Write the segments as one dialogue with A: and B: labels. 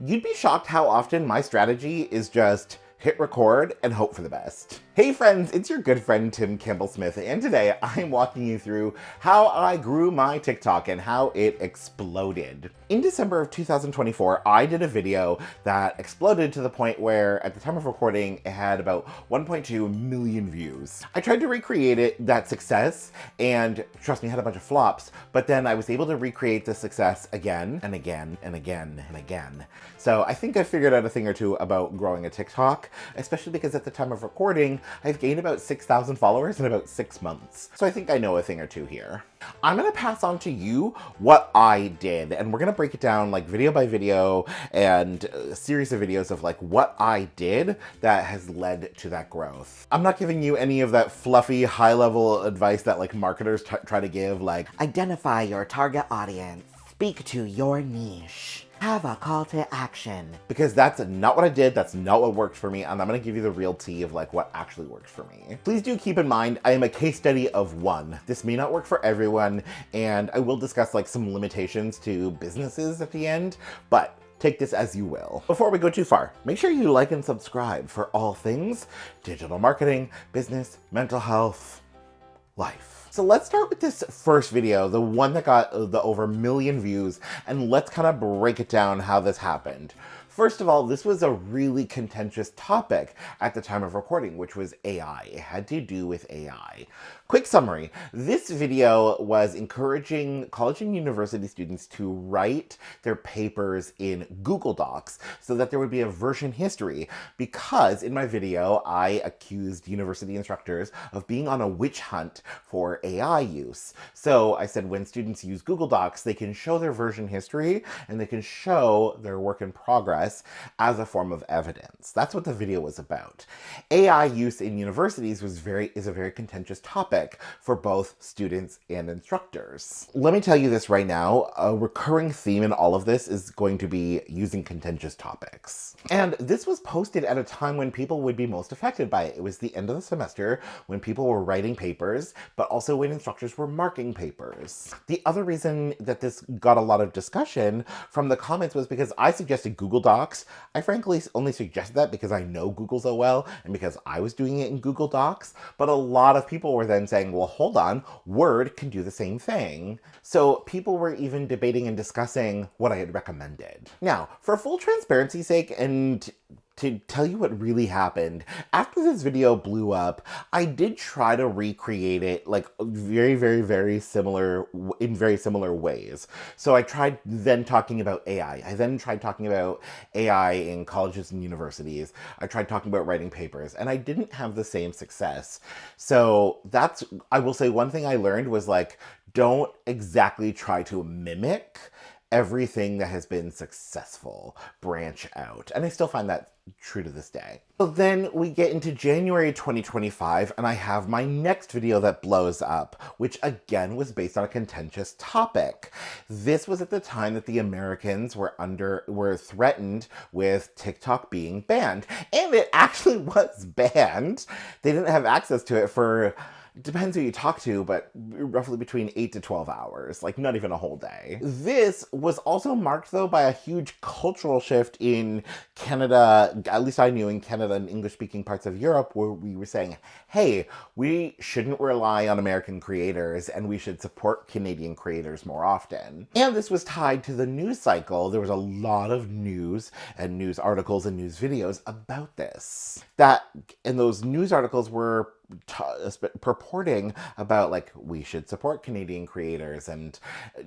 A: You'd be shocked how often my strategy is just hit record and hope for the best. Hey friends, it's your good friend Tim Campbell-Smith, and today I'm walking you through how I grew my TikTok and how it exploded. In December of 2024, I did a video that exploded to the point where, at the time of recording, it had about 1.2 million views. I tried to recreate that success, and trust me, had a bunch of flops, but then I was able to recreate the success again and again and again and again. So I think I figured out a thing or two about growing a TikTok, especially because at the time of recording, I've gained about 6,000 followers in about 6 months. So I think I know a thing or two here. I'm gonna pass on to you what I did, and we're gonna break it down like video by video and a series of videos of like what I did that has led to that growth. I'm not giving you any of that fluffy high level advice that like marketers try to give, like identify your target audience, speak to your niche, have a call to action. Because that's not what I did, that's not what worked for me, and I'm gonna give you the real tea of like what actually worked for me. Please do keep in mind, I am a case study of one. This may not work for everyone, and I will discuss like some limitations to businesses at the end, but take this as you will. Before we go too far, make sure you like and subscribe for all things digital marketing, business, mental health, life. So let's start with this first video, the one that got the over 1 million views, and let's kind of break it down how this happened. First of all, this was a really contentious topic at the time of recording, which was AI. It had to do with AI. Quick summary, this video was encouraging college and university students to write their papers in Google Docs so that there would be a version history, because in my video, I accused university instructors of being on a witch hunt for AI use. So I said when students use Google Docs, they can show their version history and they can show their work in progress as a form of evidence. That's what the video was about. AI use in universities is a very contentious topic for both students and instructors. Let me tell you this right now, a recurring theme in all of this is going to be using contentious topics. And this was posted at a time when people would be most affected by it. It was the end of the semester when people were writing papers, but also when instructors were marking papers. The other reason that this got a lot of discussion from the comments was because I suggested Google Docs. I frankly only suggested that because I know Google so well and because I was doing it in Google Docs, but a lot of people were then saying, well, hold on, Word can do the same thing. So people were even debating and discussing what I had recommended. Now, for full transparency's sake, and to tell you what really happened, after this video blew up, I did try to recreate it like very similar, in very similar ways. So I tried then talking about AI. I then tried talking about AI in colleges and universities. I tried talking about writing papers, and I didn't have the same success. So that's, I will say one thing I learned was like, don't exactly try to mimic everything that has been successful. Branch out. And I still find that true to this day. So then we get into January 2025, and I have my next video that blows up, which again was based on a contentious topic. This was at the time that the Americans were threatened with TikTok being banned, and it actually was banned. They didn't have access to it for, depends who you talk to, but roughly between 8 to 12 hours, like not even a whole day. This was also marked though by a huge cultural shift in Canada, at least I knew in Canada and English-speaking parts of Europe, where we were saying, hey, we shouldn't rely on American creators and we should support Canadian creators more often. And this was tied to the news cycle. There was a lot of news and news articles and news videos about this. And those news articles were purporting about like we should support Canadian creators and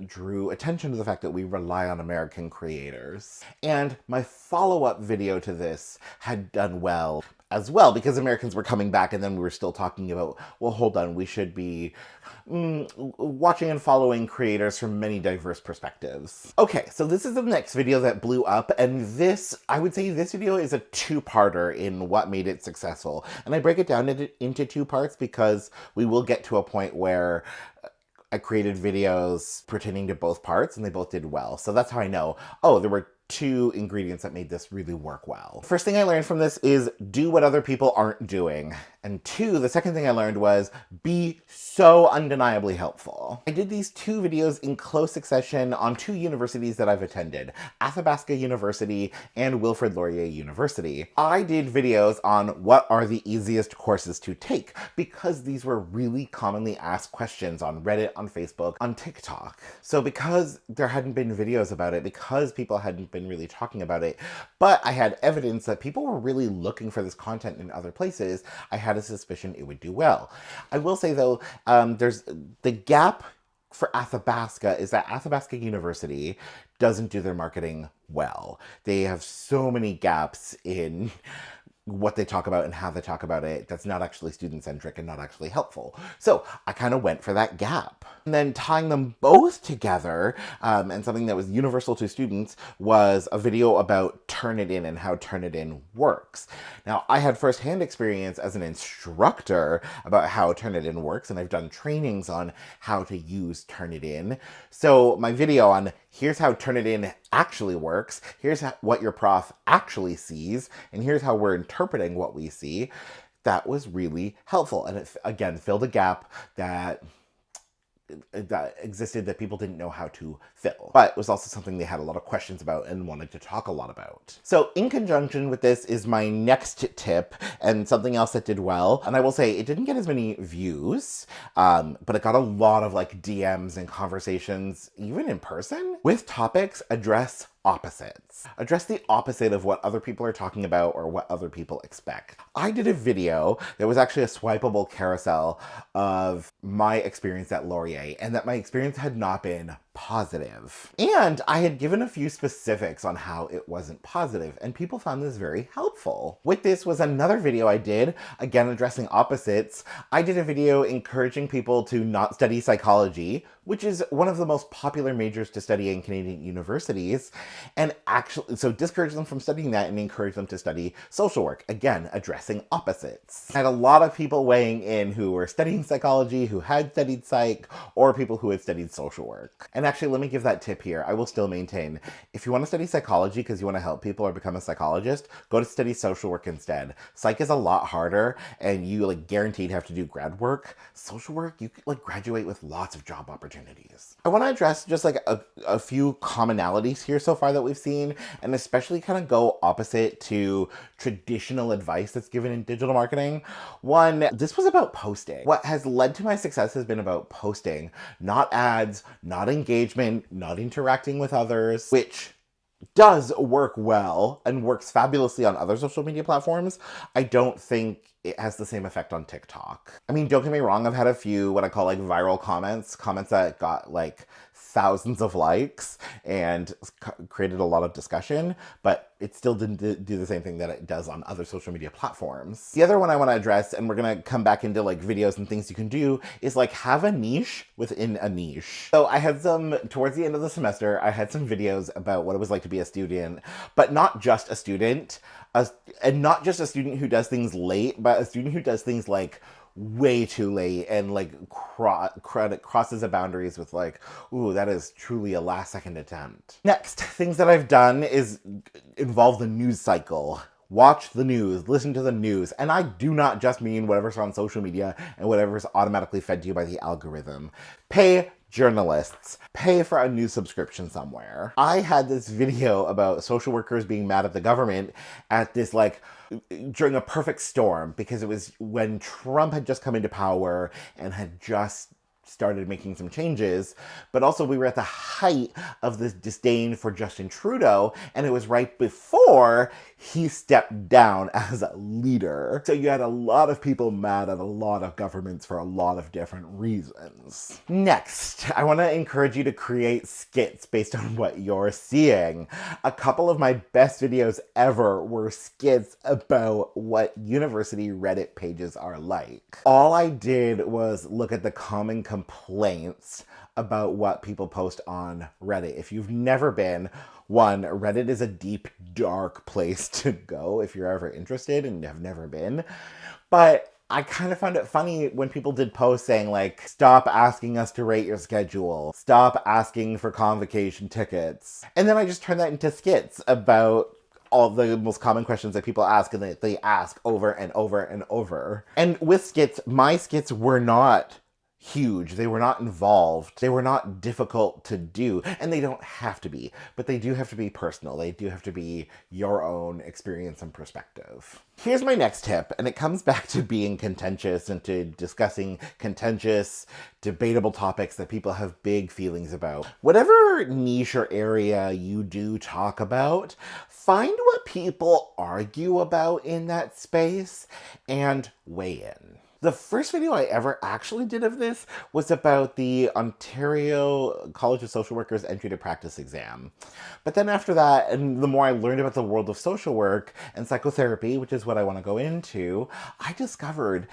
A: drew attention to the fact that we rely on American creators. And my follow-up video to this had done well as well, because Americans were coming back, and then we were still talking about, well, hold on, we should be watching and following creators from many diverse perspectives. Okay, so this is the next video that blew up, and this, I would say this video is a two-parter in what made it successful. And I break it down into two parts because we will get to a point where I created videos pertaining to both parts and they both did well. So that's how I know, oh, there were two ingredients that made this really work well. First thing I learned from this is do what other people aren't doing. And two, the second thing I learned was be so undeniably helpful. I did these two videos in close succession on two universities that I've attended, Athabasca University and Wilfrid Laurier University. I did videos on what are the easiest courses to take because these were really commonly asked questions on Reddit, on Facebook, on TikTok. So because there hadn't been videos about it, because people hadn't been really talking about it, but I had evidence that people were really looking for this content in other places, I had a suspicion it would do well. I will say though, there's the gap for Athabasca is that Athabasca University doesn't do their marketing well. They have so many gaps in what they talk about and how they talk about it that's not actually student-centric and not actually helpful. So I kind of went for that gap. And then tying them both together, and something that was universal to students, was a video about Turnitin and how Turnitin works. Now, I had firsthand experience as an instructor about how Turnitin works, and I've done trainings on how to use Turnitin. So my video on here's how Turnitin actually works, here's what your prof actually sees, and here's how we're interpreting what we see, that was really helpful. And it, again, filled a gap that existed that people didn't know how to fill. But it was also something they had a lot of questions about and wanted to talk a lot about. So in conjunction with this is my next tip and something else that did well. And I will say it didn't get as many views, but it got a lot of like DMs and conversations, even in person, with topics address opposites. Address the opposite of what other people are talking about or what other people expect. I did a video that was actually a swipeable carousel of my experience at Laurier, and that my experience had not been positive. And I had given a few specifics on how it wasn't positive, and people found this very helpful. With this was another video I did, again addressing opposites. I did a video encouraging people to not study psychology, which is one of the most popular majors to study in Canadian universities, and actually, so discourage them from studying that and encourage them to study social work, again, addressing opposites. I had a lot of people weighing in who were studying psychology, who had studied psych, or people who had studied social work. And actually, let me give that tip here. I will still maintain, if you want to study psychology because you want to help people or become a psychologist, go to study social work instead. Psych is a lot harder, and you like guaranteed have to do grad work. Social work, you like graduate with lots of job opportunities. I want to address just like a few commonalities here so far that we've seen, and especially kind of go opposite to traditional advice that's given in digital marketing. One, this was about posting. What has led to my success has been about posting, not ads, not engagement, not interacting with others, which does work well and works fabulously on other social media platforms. I don't think it has the same effect on TikTok. I mean, don't get me wrong, I've had a few what I call like viral comments that got like thousands of likes and created a lot of discussion, but it still didn't do the same thing that it does on other social media platforms. The other one I want to address, and we're going to come back into like videos and things you can do, is like have a niche within a niche. So I had towards the end of the semester, I had some videos about what it was like to be a student, but not just a student, and not just a student who does things late, but a student who does things like way too late and like crosses the boundaries with like, ooh, that is truly a last second attempt. Next, things that I've done is involve the news cycle. Watch the news, listen to the news. And I do not just mean whatever's on social media and whatever's automatically fed to you by the algorithm. Pay journalists, pay for a news subscription somewhere. I had this video about social workers being mad at the government at this like during a perfect storm, because it was when Trump had just come into power and had just started making some changes, but also we were at the height of this disdain for Justin Trudeau, and it was right before he stepped down as a leader. So you had a lot of people mad at a lot of governments for a lot of different reasons. Next, I want to encourage you to create skits based on what you're seeing. A couple of my best videos ever were skits about what university Reddit pages are like. All I did was look at the common complaints about what people post on Reddit. If you've never been, one, Reddit is a deep, dark place to go if you're ever interested and have never been. But I kind of found it funny when people did posts saying like, stop asking us to rate your schedule, stop asking for convocation tickets. And then I just turned that into skits about all the most common questions that people ask and that they ask over and over and over. And with skits, my skits were not huge. They were not involved. They were not difficult to do. And they don't have to be. But they do have to be personal. They do have to be your own experience and perspective. Here's my next tip, and it comes back to being contentious and to discussing contentious, debatable topics that people have big feelings about. Whatever niche or area you do talk about, find what people argue about in that space and weigh in. The first video I ever actually did of this was about the Ontario College of Social Workers entry to practice exam. But then after that, and the more I learned about the world of social work and psychotherapy, which is what I want to go into, I discovered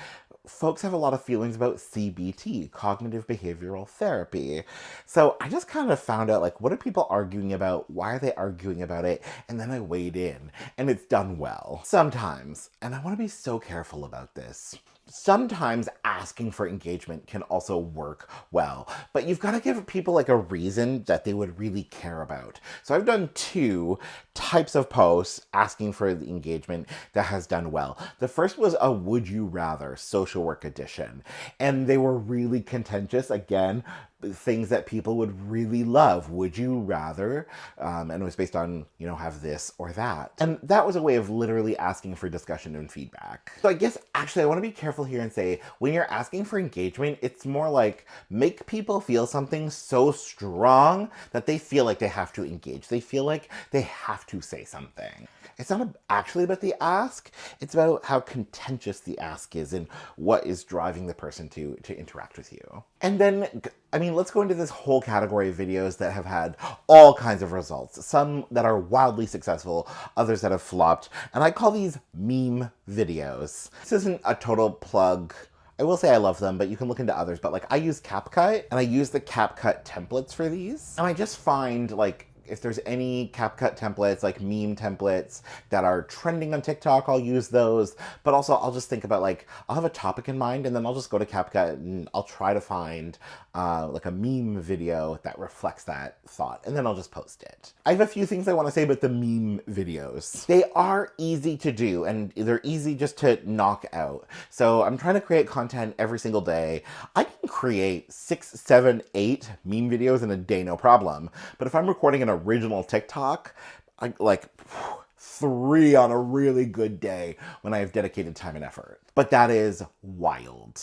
A: folks have a lot of feelings about CBT, cognitive behavioral therapy. So I just kind of found out, like, what are people arguing about? Why are they arguing about it? And then I weighed in, and it's done well. Sometimes, and I want to be so careful about this, sometimes asking for engagement can also work well, but you've got to give people like a reason that they would really care about. So I've done 2 types of posts asking for the engagement that has done well. The first was a would you rather social work edition, and they were really contentious. Again, things that people would really love. Would you rather? And it was based on, you know, have this or that. And that was a way of literally asking for discussion and feedback. So I guess actually I want to be careful here and say, when you're asking for engagement, it's more like make people feel something so strong that they feel like they have to engage. They feel like they have to say something. It's not actually about the ask, it's about how contentious the ask is and what is driving the person to interact with you. And then, I mean, let's go into this whole category of videos that have had all kinds of results. Some that are wildly successful, others that have flopped. And I call these meme videos. This isn't a total plug. I will say I love them, but you can look into others. But like, I use CapCut, and I use the CapCut templates for these. And I just find like, if there's any CapCut templates, like meme templates that are trending on TikTok, I'll use those. But also I'll just think about like, I'll have a topic in mind and then I'll just go to CapCut and I'll try to find like a meme video that reflects that thought, and then I'll just post it. I have a few things I want to say about the meme videos. They are easy to do and they're easy just to knock out. So I'm trying to create content every single day. I can create 6, 7, 8 meme videos in a day, no problem. But if I'm recording an original TikTok, I like 3 on a really good day when I have dedicated time and effort. But that is wild.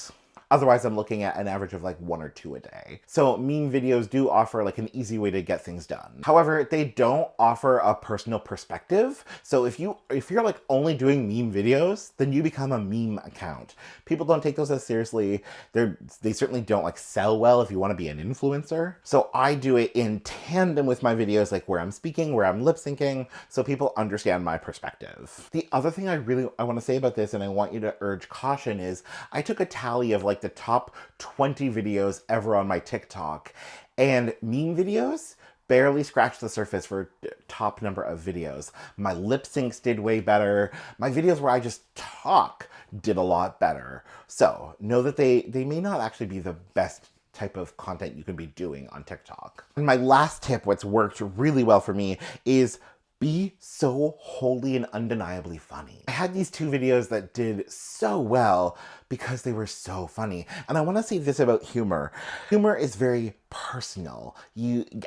A: Otherwise, I'm looking at an average of like 1 or 2 a day. So meme videos do offer like an easy way to get things done. However, they don't offer a personal perspective. So if you're like only doing meme videos, then you become a meme account. People don't take those as seriously. They certainly don't like sell well if you want to be an influencer. So I do it in tandem with my videos, like where I'm speaking, where I'm lip syncing, so people understand my perspective. The other thing I want to say about this, and I want you to urge caution, is I took a tally of like the top 20 videos ever on my TikTok, and meme videos barely scratched the surface for top number of videos. My lip syncs did way better. My videos where I just talk did a lot better. So know that they may not actually be the best type of content you can be doing on TikTok. And my last tip, what's worked really well for me, is be so wholly and undeniably funny. I had these 2 videos that did so well because they were so funny. And I want to say this about humor. Humor is very personal.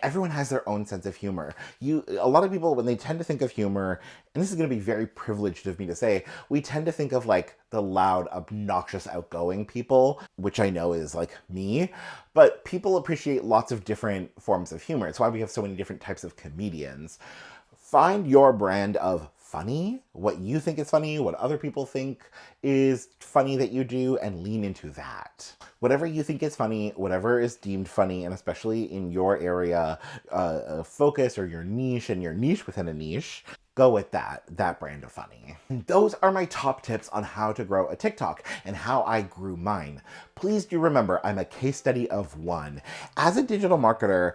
A: Everyone has their own sense of humor. A lot of people, when they tend to think of humor, and this is going to be very privileged of me to say, we tend to think of like the loud, obnoxious, outgoing people, which I know is like me, but people appreciate lots of different forms of humor. It's why we have so many different types of comedians. Find your brand of funny, what you think is funny, what other people think is funny that you do, and lean into that. Whatever you think is funny, whatever is deemed funny, and especially in your area of focus or your niche and your niche within a niche, go with that brand of funny. And those are my top tips on how to grow a TikTok and how I grew mine. Please do remember, I'm a case study of one. As a digital marketer,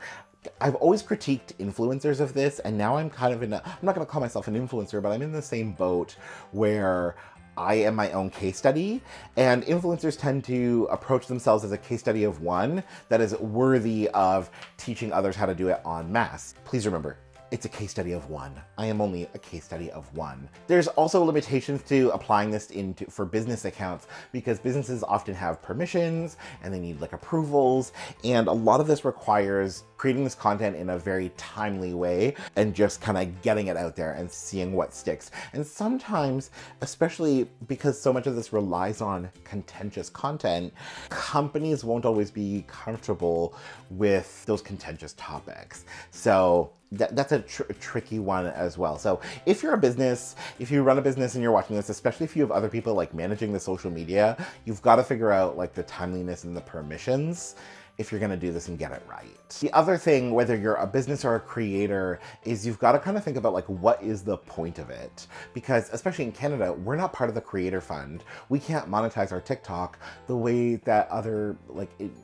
A: I've always critiqued influencers of this, and now I'm kind of I'm not going to call myself an influencer, but I'm in the same boat where I am my own case study, and influencers tend to approach themselves as a case study of one that is worthy of teaching others how to do it en masse. Please remember, it's a case study of one. I am only a case study of one. There's also limitations to applying this for business accounts, because businesses often have permissions and they need like approvals. And a lot of this requires creating this content in a very timely way and just kind of getting it out there and seeing what sticks. And sometimes, especially because so much of this relies on contentious content, companies won't always be comfortable with those contentious topics. So that's a tricky one as well. So if you're a business, if you run a business and you're watching this, especially if you have other people like managing the social media, you've got to figure out like the timeliness and the permissions if you're going to do this and get it right. The other thing, whether you're a business or a creator, is you've got to kind of think about like, what is the point of it? Because especially in Canada, we're not part of the Creator Fund. We can't monetize our TikTok the way that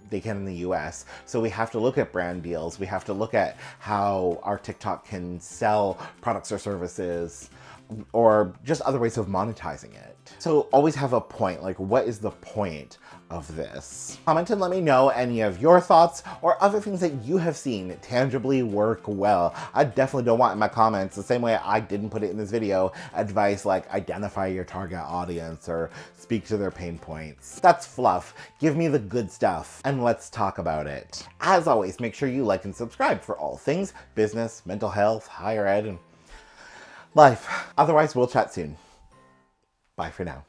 A: they can in the US. So we have to look at brand deals. We have to look at how our TikTok can sell products or services, or just other ways of monetizing it. So always have a point, like what is the point of this? Comment and let me know any of your thoughts or other things that you have seen tangibly work well. I definitely don't want in my comments, the same way I didn't put it in this video, advice like identify your target audience or speak to their pain points. That's fluff. Give me the good stuff and let's talk about it. As always, make sure you like and subscribe for all things business, mental health, higher ed, and life. Otherwise, we'll chat soon. Bye for now.